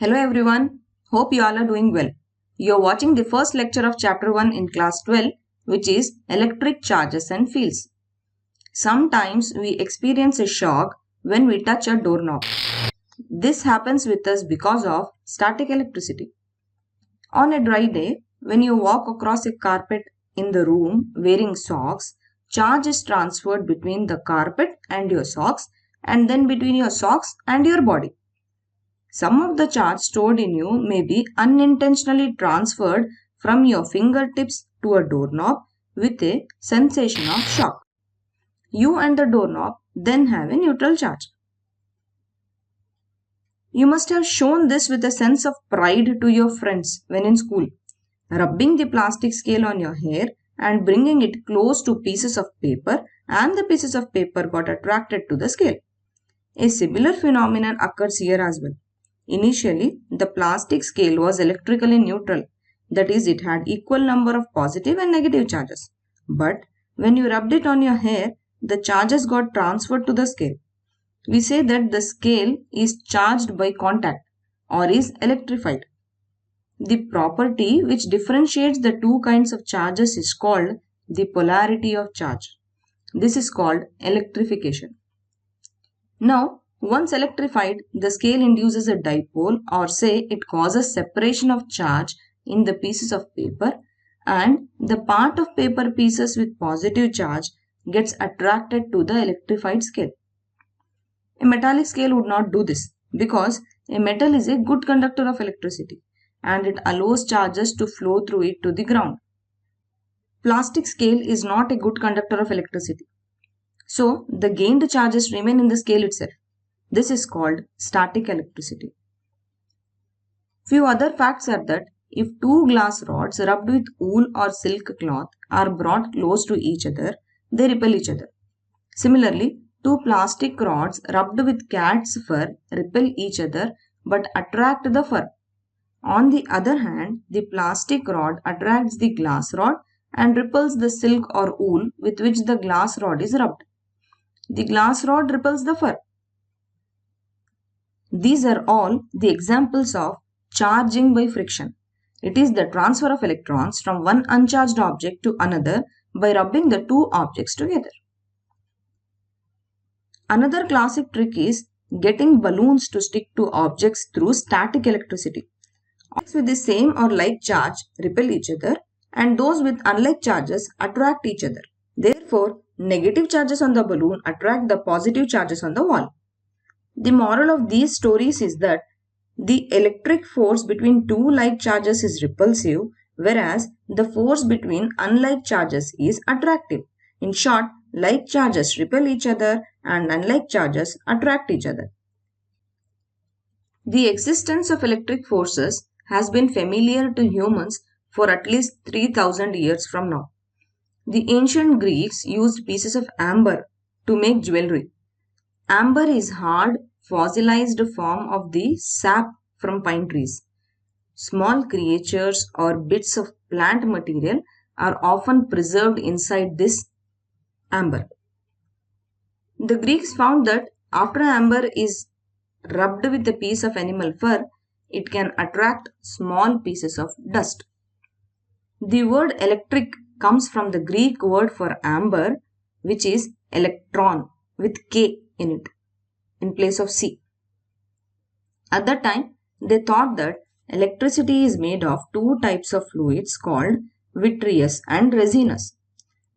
Hello everyone, hope you all are doing well. You are watching the first lecture of chapter 1 in class 12, which is electric charges and fields. Sometimes we experience a shock when we touch a doorknob. This happens with us because of static electricity. On a dry day, when you walk across a carpet in the room wearing socks, charge is transferred between the carpet and your socks and then between your socks and your body. Some of the charge stored in you may be unintentionally transferred from your fingertips to a doorknob with a sensation of shock. You and the doorknob then have a neutral charge. You must have shown this with a sense of pride to your friends when in school, rubbing the plastic scale on your hair and bringing it close to pieces of paper, and the pieces of paper got attracted to the scale. A similar phenomenon occurs here as well. Initially, the plastic scale was electrically neutral, that is, it had equal number of positive and negative charges. But when you rubbed it on your hair, the charges got transferred to the scale. We say that the scale is charged by contact or is electrified. The property which differentiates the two kinds of charges is called the polarity of charge. This is called electrification. Now, once electrified, the scale induces a dipole, or say it causes separation of charge in the pieces of paper, and the part of paper pieces with positive charge gets attracted to the electrified scale. A metallic scale would not do this because a metal is a good conductor of electricity and it allows charges to flow through it to the ground. Plastic scale is not a good conductor of electricity. So, the gained charges remain in the scale itself. This is called static electricity. Few other facts are that if two glass rods rubbed with wool or silk cloth are brought close to each other, they repel each other. Similarly, two plastic rods rubbed with cat's fur repel each other but attract the fur. On the other hand, the plastic rod attracts the glass rod and repels the silk or wool with which the glass rod is rubbed. The glass rod repels the fur. These are all the examples of charging by friction. It is the transfer of electrons from one uncharged object to another by rubbing the two objects together. Another classic trick is getting balloons to stick to objects through static electricity. Objects with the same or like charge repel each other and those with unlike charges attract each other. Therefore, negative charges on the balloon attract the positive charges on the wall. The moral of these stories is that the electric force between two like charges is repulsive, whereas the force between unlike charges is attractive. In short, like charges repel each other and unlike charges attract each other. The existence of electric forces has been familiar to humans for at least 3000 years from now. The ancient Greeks used pieces of amber to make jewelry. Amber is hard, fossilized form of the sap from pine trees. Small creatures or bits of plant material are often preserved inside this amber. The Greeks found that after amber is rubbed with a piece of animal fur, it can attract small pieces of dust. The word electric comes from the Greek word for amber, which is electron with K in it, in place of C. At that time, they thought that electricity is made of two types of fluids called vitreous and resinous.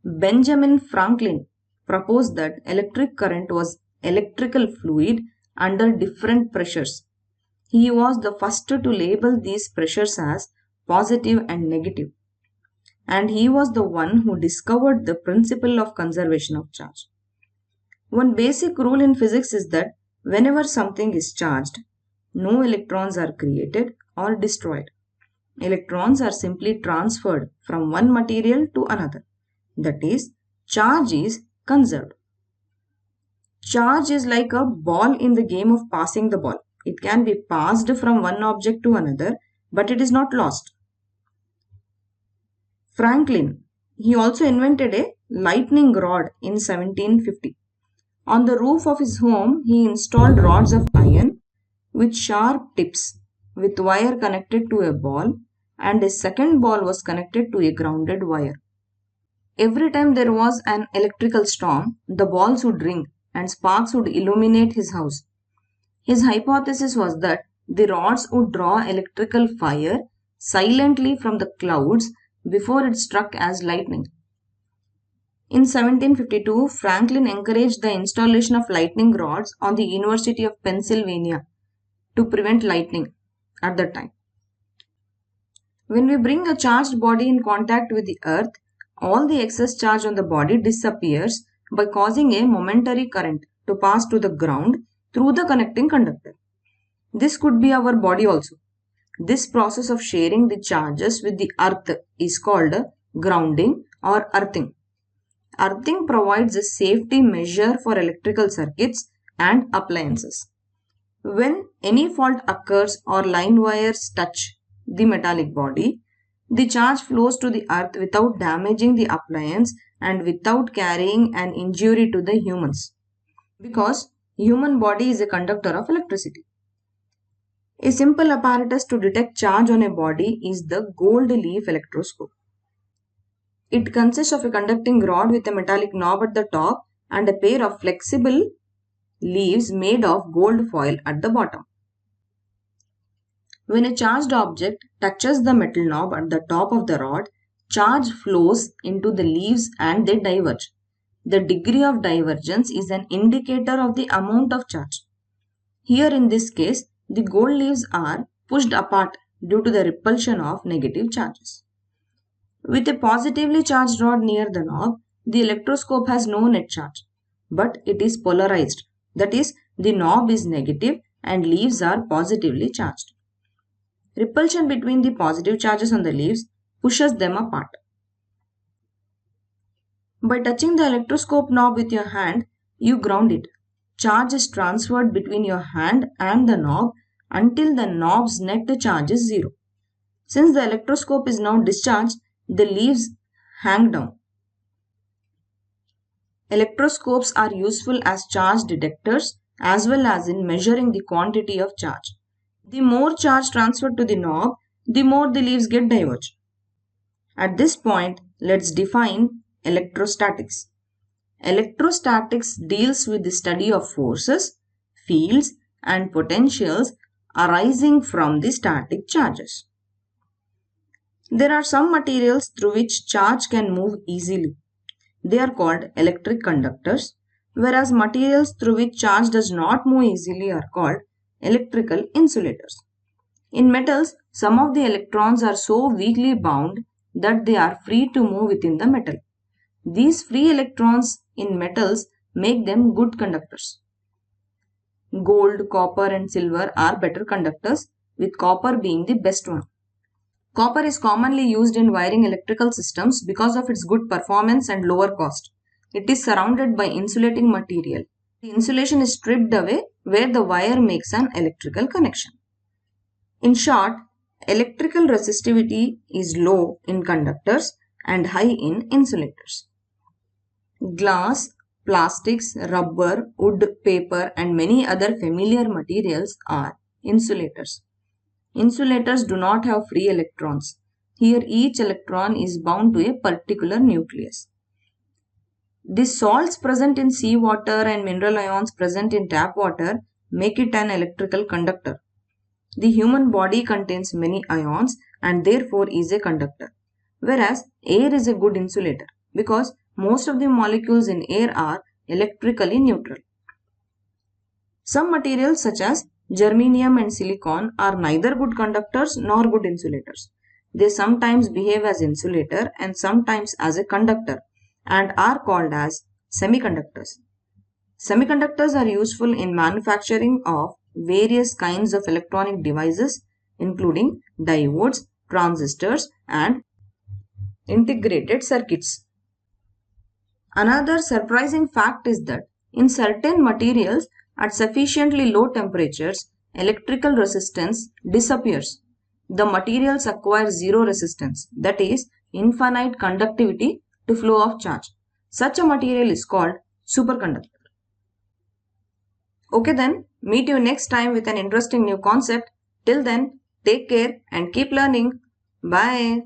Benjamin Franklin proposed that electric current was electrical fluid under different pressures. He was the first to label these pressures as positive and negative. And he was the one who discovered the principle of conservation of charge. One basic rule in physics is that whenever something is charged, no electrons are created or destroyed. Electrons are simply transferred from one material to another. That is, charge is conserved. Charge is like a ball in the game of passing the ball. It can be passed from one object to another, but it is not lost. Franklin, he also invented a lightning rod in 1750. On the roof of his home, he installed rods of iron with sharp tips. with wire connected to a ball, and a second ball was connected to a grounded wire. Every time there was an electrical storm, the balls would ring and sparks would illuminate his house. His hypothesis was that the rods would draw electrical fire silently from the clouds before it struck as lightning. In 1752, Franklin encouraged the installation of lightning rods on the University of Pennsylvania to prevent lightning at that time. When we bring a charged body in contact with the earth, all the excess charge on the body disappears by causing a momentary current to pass to the ground through the connecting conductor. This could be our body also. This process of sharing the charges with the earth is called grounding or earthing. Earthing provides a safety measure for electrical circuits and appliances. When any fault occurs or line wires touch the metallic body, the charge flows to the earth without damaging the appliance and without carrying an injury to the humans, because human body is a conductor of electricity. A simple apparatus to detect charge on a body is the gold leaf electroscope. It consists of a conducting rod with a metallic knob at the top and a pair of flexible leaves made of gold foil at the bottom. When a charged object touches the metal knob at the top of the rod, charge flows into the leaves and they diverge. The degree of divergence is an indicator of the amount of charge. Here in this case, the gold leaves are pushed apart due to the repulsion of negative charges. With a positively charged rod near the knob, the electroscope has no net charge, but it is polarized. That is, the knob is negative and leaves are positively charged. Repulsion between the positive charges on the leaves pushes them apart. By touching the electroscope knob with your hand, you ground it. Charge is transferred between your hand and the knob until the knob's net charge is zero. Since the electroscope is now discharged, the leaves hang down. Electroscopes are useful as charge detectors as well as in measuring the quantity of charge. The more charge transferred to the knob, the more the leaves get diverged. At this point, let's define electrostatics. Electrostatics deals with the study of forces, fields, and potentials arising from the static charges. There are some materials through which charge can move easily. They are called electric conductors, whereas materials through which charge does not move easily are called electrical insulators. In metals, some of the electrons are so weakly bound that they are free to move within the metal. These free electrons in metals make them good conductors. Gold, copper and silver are better conductors, with copper being the best one. Copper is commonly used in wiring electrical systems because of its good performance and lower cost. It is surrounded by insulating material. The insulation is stripped away where the wire makes an electrical connection. In short, electrical resistivity is low in conductors and high in insulators. Glass, plastics, rubber, wood, paper and many other familiar materials are insulators. Insulators do not have free electrons. Here each electron is bound to a particular nucleus. The salts present in seawater and mineral ions present in tap water make it an electrical conductor. The human body contains many ions and therefore is a conductor, whereas air is a good insulator because most of the molecules in air are electrically neutral. Some materials such as germanium and silicon are neither good conductors nor good insulators. They sometimes behave as insulator and sometimes as a conductor and are called as semiconductors. Semiconductors are useful in manufacturing of various kinds of electronic devices including diodes, transistors and integrated circuits. Another surprising fact is that in certain materials at sufficiently low temperatures, electrical resistance disappears. The materials acquire zero resistance, that is, infinite conductivity to flow of charge. Such a material is called superconductor. Okay then, meet you next time with an interesting new concept. Till then, Take care and keep learning. Bye.